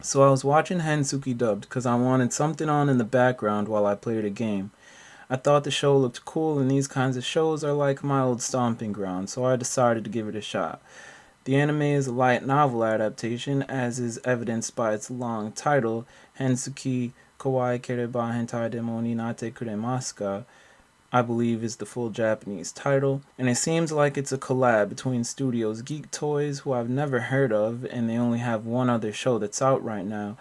So I was watching Hensuki dubbed because I wanted something on in the background while I played a game. I thought the show looked cool, and these kinds of shows are like my old stomping ground, so I decided to give it a shot. The anime is a light novel adaptation, as is evidenced by its long title, Hensuki Kawaii Kereba Hentai Demo ni Nate Kuremasu ka, I believe is the full Japanese title, and it seems like it's a collab between Studios Geek Toys, who I've never heard of, and they only have one other show that's out right now,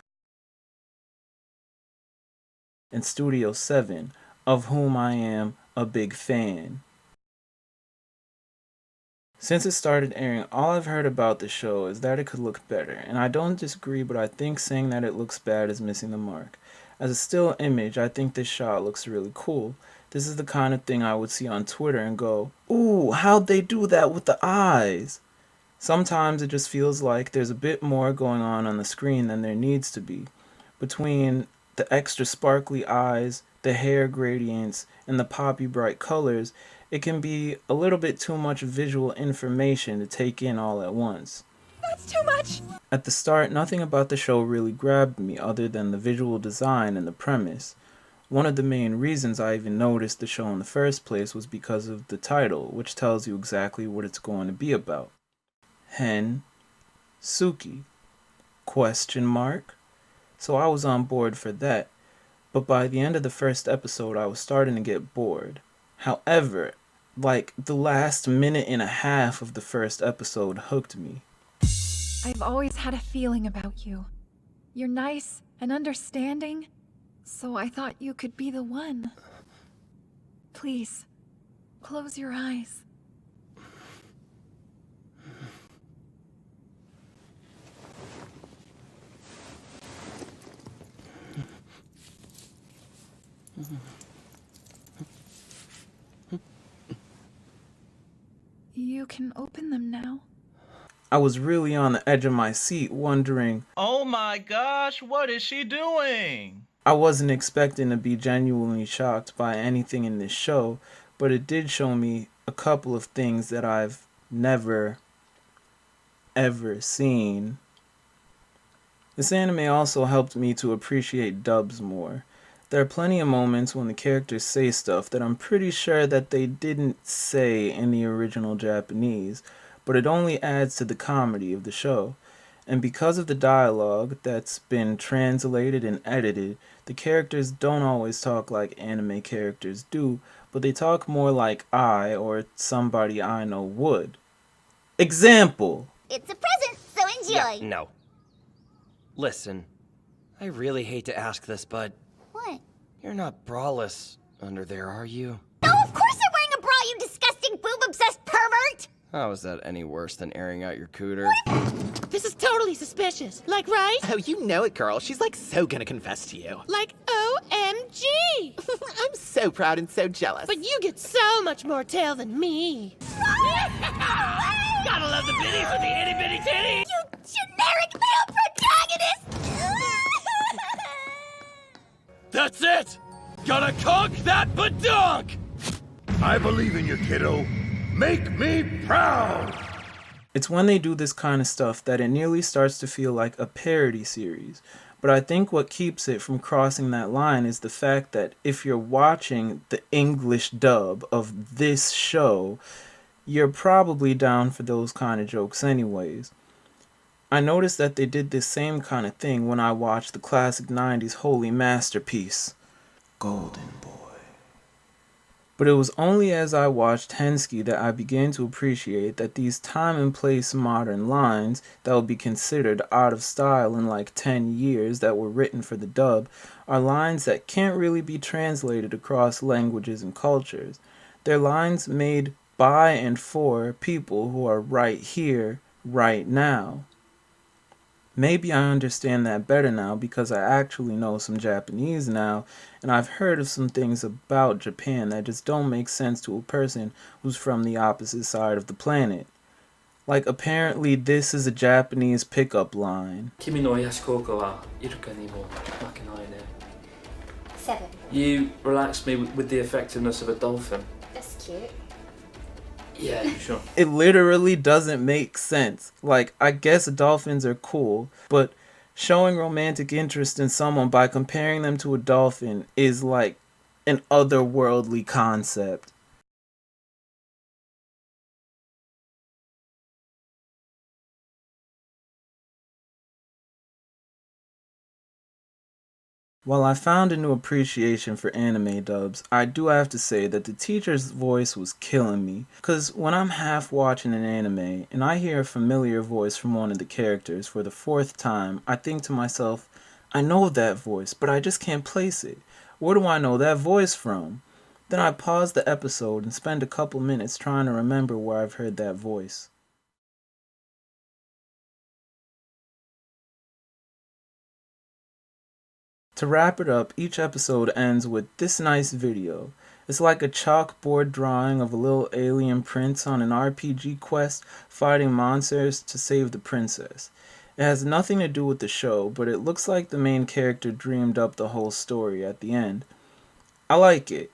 and Studio 7, of whom I am a big fan. Since it started airing, all I've heard about the show is that it could look better, and I don't disagree, but I think saying that it looks bad is missing the mark. As a still image, I think this shot looks really cool. This is the kind of thing I would see on Twitter and go, "Ooh, how'd they do that with the eyes?" Sometimes it just feels like there's a bit more going on the screen than there needs to be. Between the extra sparkly eyes, the hair gradients, and the poppy bright colors, it can be a little bit too much visual information to take in all at once. That's too much! At the start, nothing about the show really grabbed me other than the visual design and the premise. One of the main reasons I even noticed the show in the first place was because of the title, which tells you exactly what it's going to be about. Hensuki? Question mark? So I was on board for that, but by the end of the first episode I was starting to get bored. However, like the last minute and a half of the first episode hooked me. I've always had a feeling about you. You're nice and understanding, so I thought you could be the one. Please, close your eyes. You can open them now. I was really on the edge of my seat wondering, oh my gosh, what is she doing? I wasn't expecting to be genuinely shocked by anything in this show, but it did show me a couple of things that I've never, ever seen. This anime also helped me to appreciate dubs more. There are plenty of moments when the characters say stuff that I'm pretty sure that they didn't say in the original Japanese, but it only adds to the comedy of the show. And because of the dialogue that's been translated and edited, the characters don't always talk like anime characters do, but they talk more like I or somebody I know would. Example! It's a present, so enjoy! Yeah, no. Listen, I really hate to ask this, but... What? You're not braless under there, are you? No, of course I'm wearing a bra, you disgusting boob-obsessed pervert! How is that any worse than airing out your cooter? This is totally suspicious. Like, right? Oh, you know it, girl. She's like so gonna confess to you. Like, OMG! I'm so proud and so jealous. But you get so much more tail than me. Gotta love the biddies with the itty-bitty titty! You generic male protagonist! That's it! Gonna conk that badonk! I believe in you, kiddo. Make me proud! It's when they do this kind of stuff that it nearly starts to feel like a parody series. But I think what keeps it from crossing that line is the fact that if you're watching the English dub of this show, you're probably down for those kind of jokes anyways. I noticed that they did this same kind of thing when I watched the classic 90s holy masterpiece, Golden Boy. But it was only as I watched Hensuki that I began to appreciate that these time and place modern lines that would be considered out of style in like 10 years that were written for the dub are lines that can't really be translated across languages and cultures. They're lines made by and for people who are right here, right now. Maybe I understand that better now because I actually know some Japanese now, and I've heard of some things about Japan that just don't make sense to a person who's from the opposite side of the planet. Like, apparently this is a Japanese pickup line. 君の癒し効果はイルカにも負けないね. 7. You relaxed me with the effectiveness of a dolphin. That's cute. Yeah, sure. It literally doesn't make sense. Like, I guess dolphins are cool, but Showing romantic interest in someone by comparing them to a dolphin is like an otherworldly concept. While I found a new appreciation for anime dubs, I do have to say that the teacher's voice was killing me. Cause when I'm half watching an anime and I hear a familiar voice from one of the characters for the fourth time, I think to myself, I know that voice, but I just can't place it. Where do I know that voice from? Then I pause the episode and spend a couple minutes trying to remember where I've heard that voice. To wrap it up, each episode ends with this nice video. It's like a chalkboard drawing of a little alien prince on an RPG quest fighting monsters to save the princess. It has nothing to do with the show, but it looks like the main character dreamed up the whole story at the end. I like it.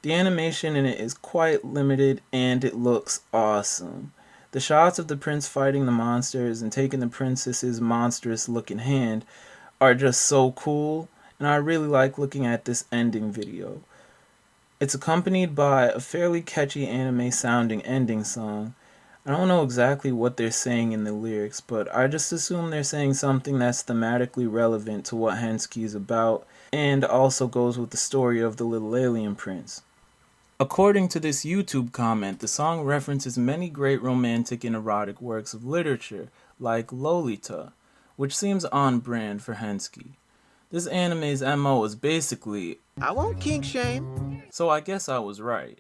The animation in it is quite limited and it looks awesome. The shots of the prince fighting the monsters and taking the princess's monstrous looking hand are just so cool. And I really like looking at this ending video. It's accompanied by a fairly catchy anime sounding ending song. I don't know exactly what they're saying in the lyrics, but I just assume they're saying something that's thematically relevant to what Hensuki is about, and also goes with the story of the little alien prince. According to this YouTube comment, the song references many great romantic and erotic works of literature, like Lolita, which seems on brand for Hensuki. This anime's MO is basically, I won't kink shame. so I guess I was right.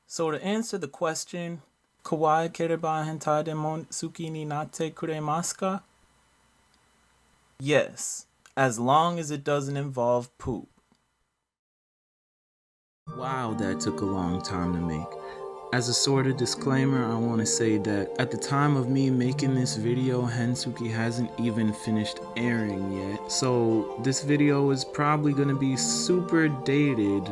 So to answer the question, kawaii kereba hentai de mo suki ni natte kuremasu ka? Yes, as long as it doesn't involve poop. Wow, that took a long time to make. As a sort of disclaimer, I want to say that at the time of me making this video, Hensuki hasn't even finished airing yet. So this video is probably going to be super dated,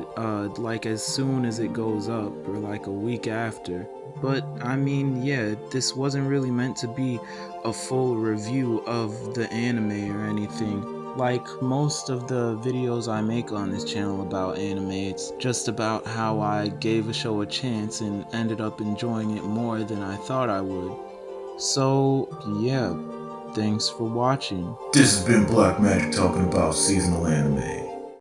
like as soon as it goes up, or like a week after. But I mean, yeah, this wasn't really meant to be a full review of the anime or anything. Like most of the videos I make on this channel about anime, it's just about how I gave a show a chance and ended up enjoying it more than I thought I would. So, yeah, thanks for watching. This has been Black Magic talking about seasonal anime.